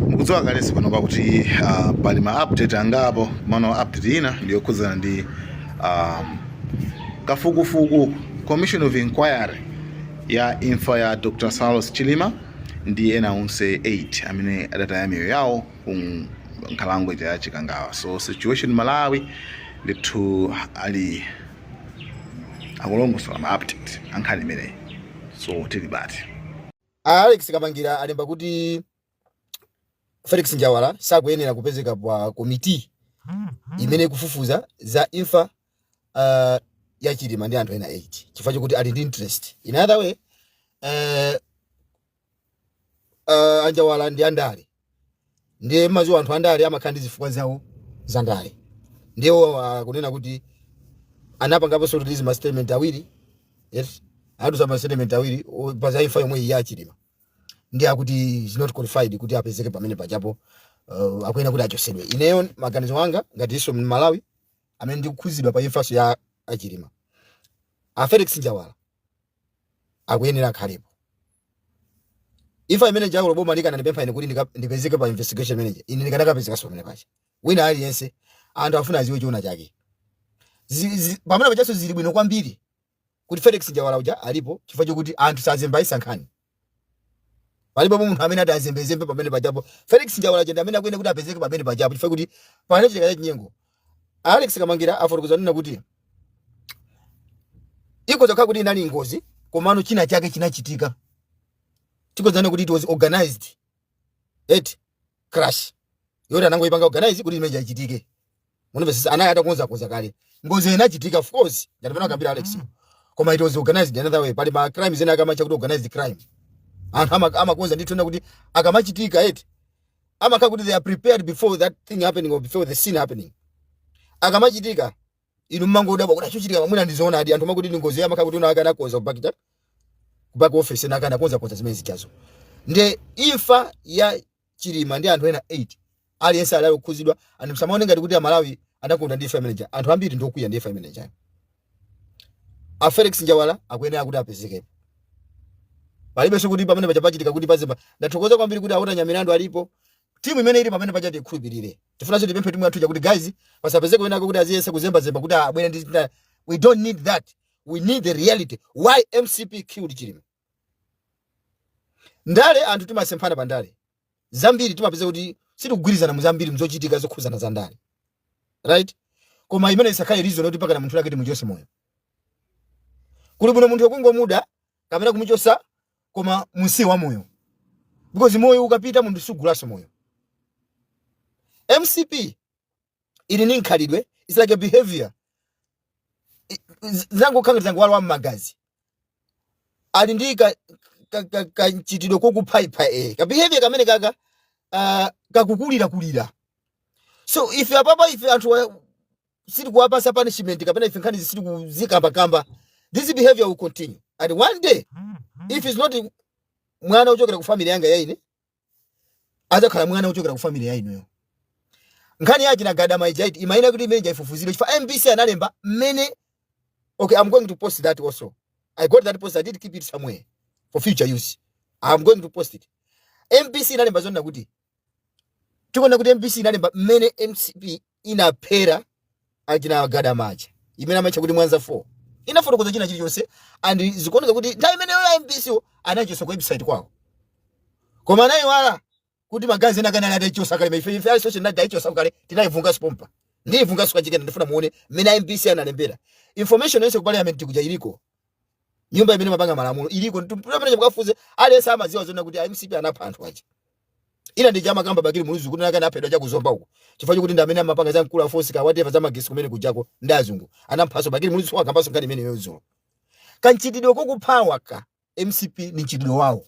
Mukudziwa kalesi pano pakuti pali ma update angapo, mano update ina ndiyo kuzana ndi kafukufuku Commission of Inquiry ya imfa ya Dr. Saulos Chilima ndi ena onse 8 amene adataya miyoyo yawo ku nkhalango ya Chikangawa. So situation Malawi ndithu ali akulongosola ma update ankhani imeneyi. So tili bati Alex Kamangira alemba kuti Felix Njawala sakuyenera kupezeka pa komiti imene kufufuza za imfa ya Chilima ndi anthu ena 8 chifukwa chokuti ali ndi interest. In other way, Anjawala ndi andale ndiye mazuwa anthu andale amakhala ndi zifukwa zawo za ndale, ndiwo kunena kuti anapangapo sort of statement awiri. Yes, adu statement awiri pa imfa yomwe ya Chilima ndi akuti is not qualified kuti apezeke pamene pajapo akuyena kuti achosedwe. Ineyo maganizo wanga ngati iso Malawi amene ndikukhuzidwa pa imfa ya Chilima, Felix Njawala akuyenera akhalepo. Imfa imene Jagulo boma likana ndipempha ine kuti ndipezeke pa investigation manager, ine ndikanakapezeka pamene pacha. Wina aliyense anthu afuna aziwe chiona chake. Pamene pachaso zili bwino kwambiri kuti Felix Njawala uja alipo chifukwa chokuti anthu sazembaisa nkhani. Palipo munthu amene atazembezembe pamene pajapo. Felix Njawala jenda amene akuyenda kuti apezeke pamene pajapo chifukwa kuti pamene chika chinyengo. Alex Kamangira afotokoza nina kuti iko zakha kuti inali ngozi komano china chake chinachitika. Tikozana kuti it was organized crash. Yona nango ipanga organize kuti imene ichitike. Muno bese anayi atakonza koza kale. Ngozi inachitika of course. Ndapena kambira Alex. Koma it was organized another way. Pali ma crimes ena akamacha kuti organized crime. Anthu amakonza ndithu kuti akamachitika amakha kuti they are prepared before that thing happening or before the scene happening. Akamachitika inu mangoda kuti achochitika pamwe ndizoona adi anthu makuti ngozi amakha kuti una akana konza kubakita back office na akana konza zimene zichazo. Nde imfa ya Chilima ndi anthu ena 8 aliyense ali kukhuzidwa anthu msamaone ngati kuti Malawi adakonda ndi family manager. Anthu ambiri ndikuya ndi family manager. Felix Njawala akuyenera kuti apezeke. Palibe sokuti pamene pachapachitika kuti pazemba. Ndathokoza kwambiri kuti aona Nyamilandu alipo. Timu imene ili pamene pachati ikhulupirire. Tifunaso tipemphe timu yathu kuti guys pasapezeke wena kuti aziyesa kuzemba zemba kuti abwera ndi we don't need that. We need the reality. Why MCP killed Chilima? Ndale anthu timasemphana pa ndale. Zambiri timapeza kuti sitikugwirizana mu zambiri mzochitika zokhuzana za ndale. Right? Koma imene isakhale reason kuti pakana munthu lakati muchose moyo. Kuli bwino munthu yokungomuda kamera kumuchosa koma musi wa moyo. Because moyo ukapita munthu sugulaso moyo. MCP ili ni nkhalidwe, it's like a behavior. Zangu kanga zangu wala wa magazi. Ali ndi chitidwe kokupaipa ka behavior kamene kaka kakukulira. So if anthu siri kuwapasa punishment kapena if nkhani siri kuzikamba kamba, this behavior will continue. And one day if it's not mwana uchokera ku family yanga yaine azakhala mwana uchokera ku family yainoyo. Nkhani yake na Gadama ijaiti imaina kuti imeja ifufuziro chifa MBC analemba mene. Okay, I'm going to post that also. I got that post, I did keep it somewhere for future use. I'm going to post it. MBC inalemba zonna kuti tikona kuti MBC inalemba mene MCP inapera akina Gadama aja imena macha kuti Mwanza 4 inafotokoza china chilichonse and zikuoneka kuti nthawi imene yo MBC anachosa ku website kwawo. Koma nayi wala kuti magazi ena kana adachosa kale ife social na daichosa kale tinayivunga spompa ndi ivunga suka chikene ndifuna muone mena MBC analembera information yonse ku parliament kuja iliko nyumba imene mapanga malamulo iliko ndipamene chakafuze aliyense amaziwa zona kuti MCP anapha anthu aja. Ina ndi chama kamba bakili muluzu kuti nakana apedwa cha kuzomba uko chifukwa kuti ndamene amapanga za mkulu force ka whatever za magesi kumene kujako ndazungu anamphaso bakili muluzu wakambaso ngani imene yozo kanchitidwe kokuphawa ka MCP ni chitidwe wawo.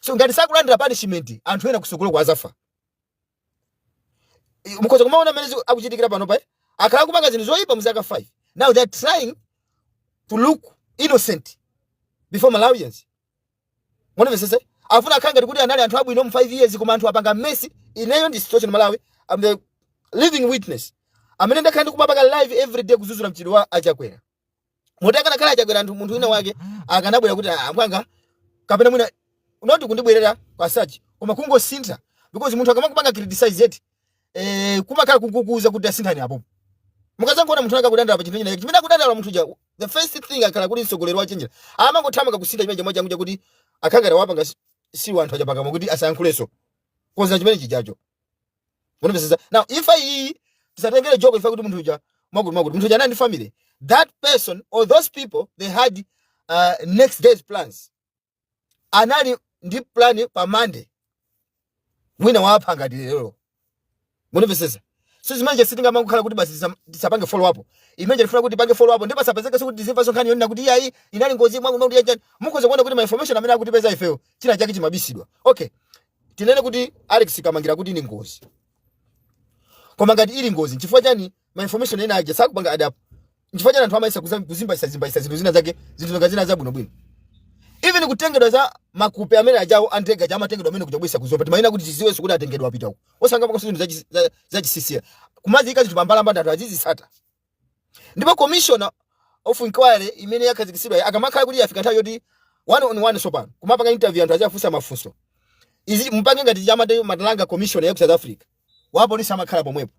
So ngati sakulandira punishment anthu ena kusukulu kwa azafa. Mukhoza kumaona mene akuchitikira pano pa akhala kupanga zinthu zoyipa muzaka 5. Now they're trying to look innocent before Malawians. Mwana msese afuna khanga kuti anali anthu abwino mu 5 years koma anthu apanga mess. Ineyo ndi situation Malawi. I'm the living witness. Amene ndakhala ndikupanga live every day kuzuzula mchidwe wa Achakwera. Mutaka nakhala Achakwera anthu munthu wina wake akanabwera kuti amphanga kapena mwina unoti kundibwerera kwa search koma kungosintha because munthu akamakupanga criticize yeti kumakhala kukukuza kuti asinthani apo mukazangoona munthu akakudandala pa chinthu china chimene akudandala munthu ja the first thing akhala kuti mtsogoleri wa chenjera amangothamanga kusintha chimene chimwe changu kuti akhangara wapanga si wanthu aja pakamo kuti asayankhuleso koza chimene chijacho munapeseza. Now if I tisatengere joke ifa kuti munthu uja magudu munthu uja nani family, that person or those people they had next day's plans anali ndi plan pa Monday mwina wapanga lero munapeseza. So zimanje sitinga mangukhala kuti basi tisapange follow up imanje lifuna kuti pange follow up ndipo sapezeka kuti tizimva sonkhani yona kuti yayi inali ngozi mwangu mwangu yajani mukoze kuona kuti ma information amene akuti peza ifeyo china chake chimabisidwa. Okay, tinene kuti Alex kamangira kuti ni ngozi koma ngati ili ngozi chifukwa chani ma information ena aje sakupanga adapt chifukwa chani anthu amaisa kuzimba zinthu zina zake zinthu zingazina za bwino even kutengedwa za makupe amene ajawo antega chama tengedwa amene kuchobwisa kuzopa timaina kuti chiziwe sikuti atengedwa apita uko osanga pa zinthu za chisisia kumazika zinthu pambala ndatu azizisata. Ndipo commissioner of inquiry imene yakhazikisidwa akamakhala kuti yafika nthawi yoti one on one sopano kumapanga interview anthu azafunsa mafunso izi mpange ngati chama matalanga commissioner ya South Africa wa polisi amakhala pomwepo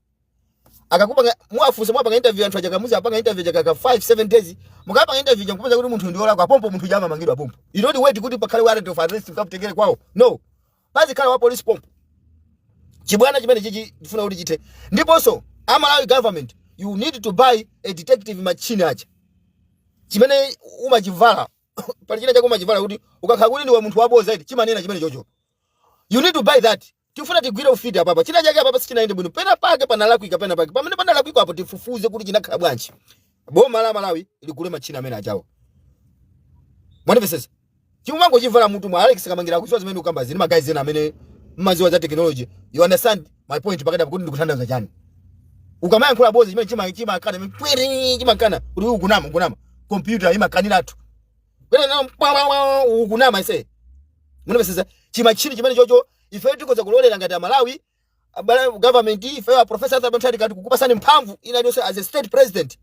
akakupanga muafunsa mwapanga interview anthu ajakamuza apanga interview jakaka 5-7 days mukapanga interview jakupoza kuti munthu ndiola kwa pompo munthu jama mangidwa pompo you don't wait kuti pakhale warrant of arrest mkaputekere kwawo no bazi khala wa police pompo chibwana chimene chichi ndifuna kuti chite. Ndiponso Malawi government you need to buy a detective machine acha chimene umachivala pali china chako umachivala kuti ukakhala kuti ndiwe munthu waboza zaidi chimanena chimene chocho you need to buy that tifuna tigwira ufiti apa china chake apa sichinaende bwino pena pake panalakwika pena pake pamene panalakwika apo tifufuze kuti chinakhala bwanji boma la Malawi iligule machine amene achawo mwanipesesa chimango chivala munthu mwa Alex kamangira kuziwa zimene ukamba zini magazi ena amene mmaziwa za technology you understand my point pakati kuti ndikuthandaza chani ukamayankhula boza chimene chimakana mkwiri chimakana kuti ukunama computer imakaniratu kwena ukunama ise munapeseza chimachini chimene chocho ife tikoza kulolera ngati Malawi government ife wa professor Tabantari kati kukupasani mphamvu inadonso as a state president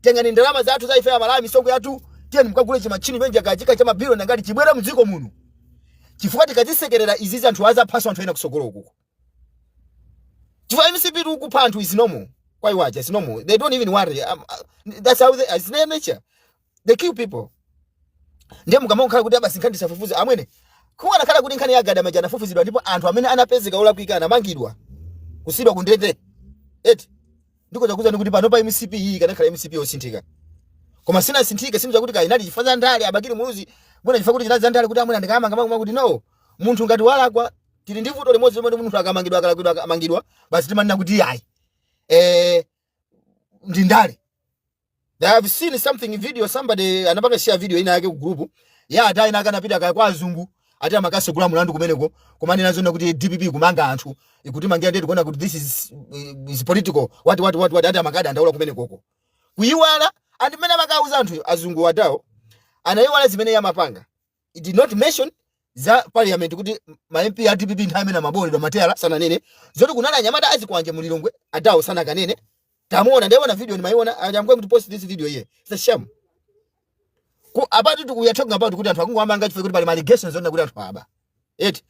tengani ndalama zathu za ife ya Malawi misongo yathu tiyeni mkagule chimachini venja kachika cha mabilioni ngati chibwera mdziko muno chifukwa tikazisekerera izizi anthu azaphaso anthu ena kusogolo ukuko chifukwa MCP ukupha anthu is normal kwai wacha is normal they don't even worry that's how they as their nature they kill people. Ndiye mukamukhala kuti abasi nkhani safufuza amwene kuwa nakhala kuti nkhani yagada majana fufuzidwa ndipo anthu amene anapezeka olakwika anamangidwa kusidwa kundete eti ndiko chakuza kuti pano pa MCP hii kana khala MCP osinthika koma sina sinthika simu chakuti kainali chifanza ndale abakiri muzi bwana chifa kuti chinaza ndale kuti amwene ndikamanga kuti no munthu ngati walakwa tili ndi vuto limodzi limene munthu akamangidwa akalakwidwa akamangidwa basi timanena kuti yayi ndi ndale. I have seen something video somebody anapanga share video ina yake ku group ya ata ina kanapita kwa azungu ati amakase kula mulandu kumeneko komani nazona kuti DPP kumanga anthu ikuti mangia ndeti kuona kuti this is political what ati amakada ndaula kumeneko koko kuyiwala and mena makauza anthu azungu watawo anayiwala zimene yamapanga it did not mention za parliament kuti ma MP ya DPP nthawi mena mabole do matera sana nene zoti kunana nyamata azikwanje mulilongwe atawo sana kanene tamuona ndaiona video nimaiona I'm going to post this video here. It's a shame. We are talking about kuti anthu akungwamanga chifukwa kuti pali allegations zona kuti anthu aba. Eti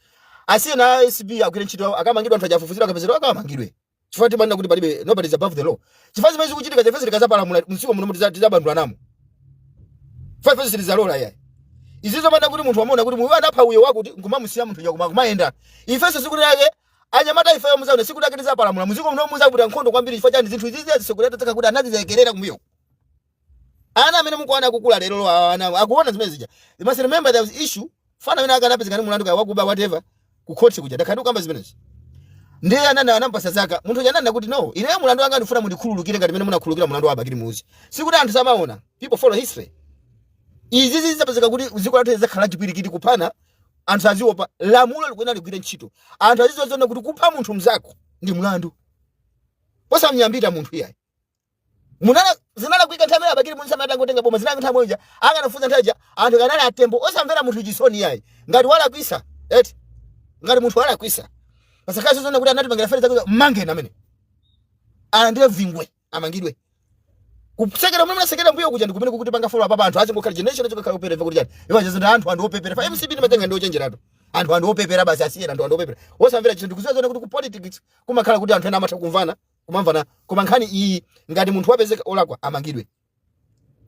asiye na SB akugire ntchito akamangidwa anthu ajafufuzira akapezera akamangidwe. Chifukwa timanena kuti palibe nobody is above the law. Chifukwa zimene kuchitika zifesi likazapala msiko muno tizabandwa namo. Chifukwa zifesi zalola yaya. Izizo manda kuti munthu amona kuti muwe anapha uyo wako kuti ngumamusiya munthu kumayenda. Ifeso siku lake anyamata ife muzaona siku lake tizapalamula muziko muno muzabuta nkhondo kwambiri chifukwa chani zinthu izizi zisekuleta taka kuti anazizekerera kumbuyo. Ana amene mukuona kukula lero ana akuona zimene zija. You must remember there was issue fana wina akanapezeka ni mulandu wakuba whatever ku court kuja dakadu kamba zimene. Ndiye anana anampasa zaka munthu yanana kuti no ine mulandu wanga ndifuna mundikhululukire ngati mene munakhululukira mulandu wa Abakiri Muzi. Sikuti anthu samaona people follow history. Izizi zizapezeka kuti uziko lathu zakhala chipirikiti kupana anthu aziopa lamulo likwena ligwire ntchito anthu azizozona kuti kupha munthu mzako ndi mulandu posa mnyambita munthu iyayi munana zinala kuika nthamela Abakiri Muzi samata ngotenga boma zinala nthamoja akanafunza nthaja anthu kanali atembo osamvera munthu chisoni iyayi ngati wala kwisa eti ngati munthu wala kwisa pasakazo zona kuti anati mangira fere zakuza mange namene ande vingwe amangidwe kusekera mwana sekera mbuyo kuja ndikumene kuti panga follow apa anthu azingokhala generation chokhala kupereva kuti chani iwa jazo anthu opepera fa MCP ndimatenga ndio chenjeratu anthu opepera basi asiye anthu opepera osamvera chinthu kuziwa kuti ku politics kumakhala kuti anthu ena amatha kumamvana koma nkhani iyi ngati munthu wapezeka olakwa amangidwe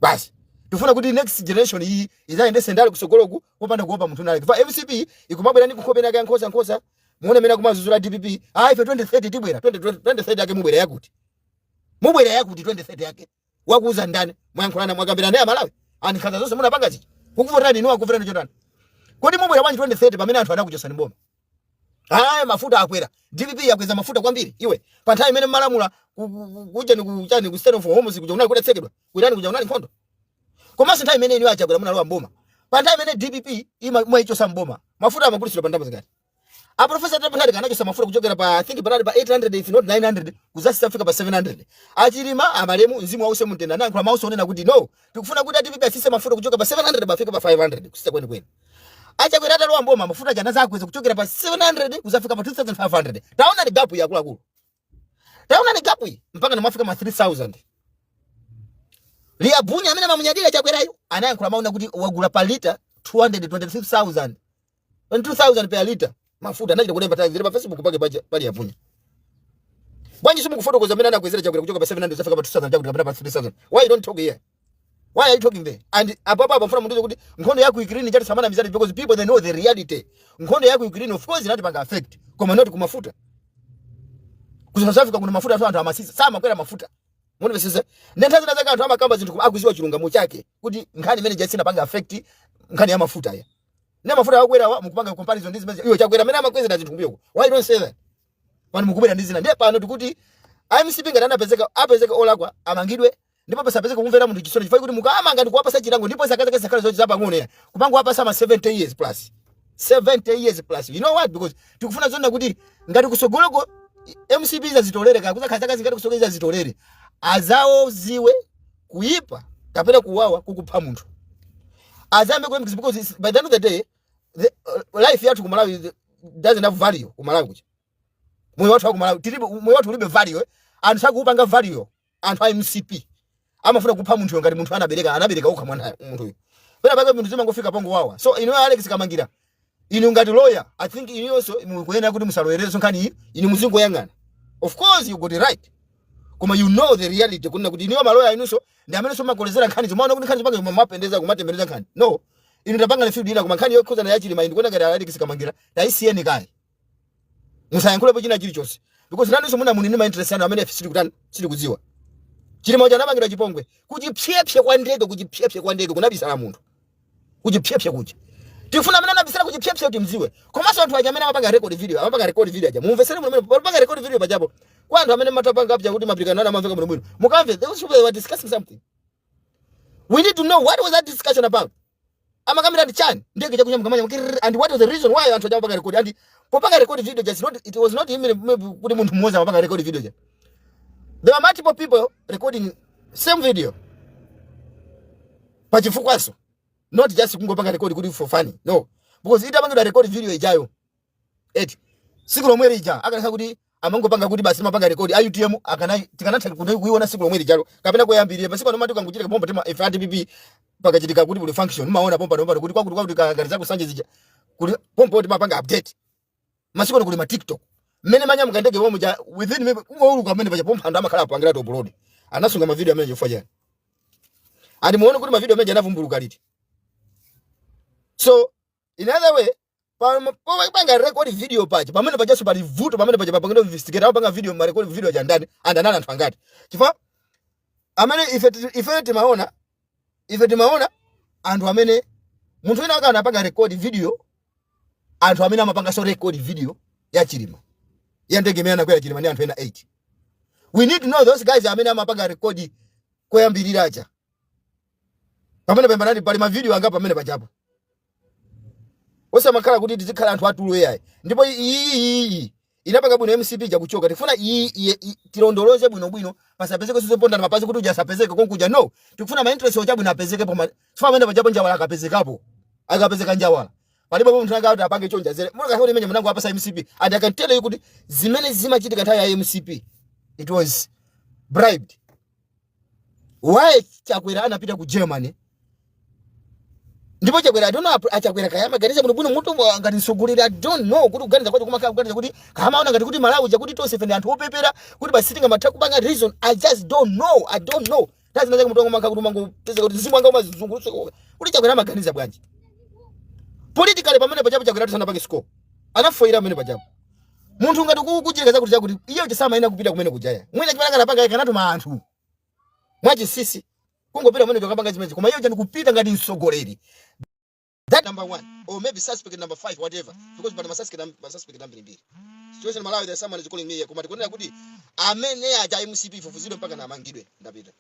basi. Tufuna kuti next generation iyi izayendese ndali kusogoloku popanda kuopa munthu nali kwa MCP ikumabwera ndi kukhopena yake nkhosa muone mena kumazuzula DPP ife 2030 tibwera 2030 yake mubwera yakuti 2030 yake wakuuza ndani mwayankhulana mwakambira naye Malawi ani khaza zonse munapanga zichi kukuvotani ni wakuvotani chotani kodi mubwera wanji 2030 pamene anthu anakuchosa ni mboma mafuta akwera DPP yakweza mafuta kwambiri iwe pa nthawi imene malamula kuja ni kuchani ku state of homes kuja unali kudatsekedwa kwirani kuja unali nkhondo komanso nthawi imene iniyo achakwera munalowa mboma pa nthawi imene DPP mwaichosa mboma mafuta amagulisidwa pa ndalama zingati a professor Tapangati kanachosa mafuta kuchokera pa I think pa 800 if not 900 kuzasi Africa pa 700 achilima amalemu mzimu wause mutenda nankho amauso onena kuti no tikufuna kuti DPP asise mafuta kuchoka pa 700 bafika pa 500 kusisa kweni achakwera atalowa mboma mafuta jana zakweza kuchokera pa 700 kuzafika pa 2500 taona ni gap ya kula taona ni gap mpaka na mafika ma 3000 Liabunya amene mamunyadira chakwerayo anayankhula mauna kuti wagula pa liter 226,000 22,000 per liter mafuta anachita kulemba tanzira pa Facebook pake pali Liabunya bwanji simu kufotokoza amene anakwezera chakwera kuchoka pa 700 zafika pa 2000 chakwera pa 3000 why you don't talk here why are you talking there and ababa mfana mundizo kuti nkhondo yako Ukraine chati samana mizali because people they know the reality nkhondo yako Ukraine of course inati panga affect koma not kumafuta kuzafika kuna mafuta anthu amasisa sama kwera mafuta Mwana sasa ndantazi nazaka anthu amakamba zinthu akuziwa chilungamo chake kuti nkhani imene jasina panga affect nkhani ya mafuta ya na mafuta yakwera mukupanga comparison ndizi mezi iyo chakwera amene amakweza zinthu kumbiyoko why don't say that pano mukubera ndizina ndiye pano tikuti MCP ngati apezeka olakwa amangidwe ndipo pasapezeka kumvera munthu chisoni chifukwa kuti mukamanga ndi kuwapasa chilango ndipo sakazake sakhala zochi zapang'ono ya kupanga wapasa ma 70 years plus 70 years plus you know what because tikufuna zonna kuti ngati kusogoloko MCP zazitolere kana kuza khazaka zingati kusogeza zitolere azawo ziwe kuipa kapena kuwawa kukupha munthu azambe kwa because by the end of the day the life yathu kumalawi doesn't have value kumalawi kuja moyo wathu kumalawi moyo wathu ulibe value anthu sakupanga value anthu a MCP amafuna kupha munthu ngati munthu anabereka ukha mwana munthu uyu pena pake munthu zimangofika pongo wawa so ino Alex Kamangira inu ngati lawyer I think inu also mukuyena kuti musalowerezo nkhani iyi inu muzingo yangana of course you got it right koma you know the reality kunena kuti inu maloya inunso ndi amene somakolezera nkhani zimaona kuti nkhani zipanga mapendeza kumatembereza nkhani no inu tapanga na field ina koma nkhani yokhoza na yachilima indi kuona ngati Alex Kamangira taisiyeni kai musayankhulepo china chilichonse because nanunso muna muni ma interest anu amene sili kudziwa chilima cha namangira chipongwe kuchipyepye kwa ndege kunabisala munthu kuchipyepye kuja tifuna amene anabisala kuchipyepye kuti mziwe komanso anthu aja amene amapanga record video aja mumvesere muno amapanga record video pajapo kwa anthu amene matapanga apja kuti mapikana na mamveka muno mukamve they were discussing something we need to know what was that discussion about amakamera ndi chani ndege chakunya mkamanya and what was the reason why anthu aja amapanga record and popanga record video just not it was not even kuti munthu mmoja amapanga record video ja there were multiple people recording same video pachifukwaso not just kungopanga record kuti for funny no because itapanga record video ijayo siku lomwe lija akanaka kuti amangopanga kuti basi mapanga record IUTM akana tikanatha kuiona siku lomwe lijalo kapena kuyambirira pasi pano matuka nguchiteka pomba tema FRDPP pakachitika kuti buli function maona pomba kuti kwakuti gari zako sanje zija kuti pomba kuti mapanga update masiku kuti ma TikTok mene manya mkandege womo ja within me ngoluka mene pacha pomba ndo amakhala apangira to upload anasunga ma video amene jofa jana andi muone kuti ma video amene anavumbuluka liti so in other way panga record video pacha pamene pacha super vuto pamene pacha papangiro investigate panga video ma record video ja ndani andanana anthu angati chifukwa amene ife timaona anthu amene munthu wina akana apanga record video anthu amene amapanga so record video ya chilima yandegemea na kwa chilima ni anthu ena 8 we need to know those guys amene amapanga record koyambirira acha pamene pembanani pali ma video anga pamene pachapo osa makala kuti tizikhala anthu atulu yayi ndipo iyi inapanga bwino MCP ja kuchoka tifuna tilondoloze bwino pasapezeke sizoponda mapazi kuti ujasapezeke konkuja no tikufuna ma interest ochabu inapezeke poma chifukwa amene pajapo njawala akapezeka njawala palipo munthu anga apange chonja zere mulaka kuti menye mnango apasa MCP and I can tell you kuti zimene zimachitika nthawi ya MCP it was bribed why Chakwera anapita ku Germany ndipo chakwera I don't know achakwera kayama ganiza muno mutu ngati nsogolera I don't know kuti kuganiza kwacho kumakhala kuganiza kuti kama ona ngati kuti Malawi chakuti tonse fende anthu opepera kuti basitinga matha kubanga reason I just don't know tazi nacho mutu ngomakhala kuti mango pesa kuti zimu anga umazungurutse kuti chakwera maganiza bwanji politically pamene pachapo chakwera tusana pake score anafoira pamene pachapo munthu ngati kukuchireka kuti chakuti iyo chisama ina kupita kumene kujaya mwina chipaka napanga kanatuma anthu mwachi sisi kungopita mwene chokapanga chimeji koma iyo chani kupita ngati msogoleri. That number 1 or maybe suspect number 5 whatever because but suspect number 2 situation Malawi there's someone is calling me kumati kunena kuti amene aja MCP for 0 mpaka na mangidwe ndapita.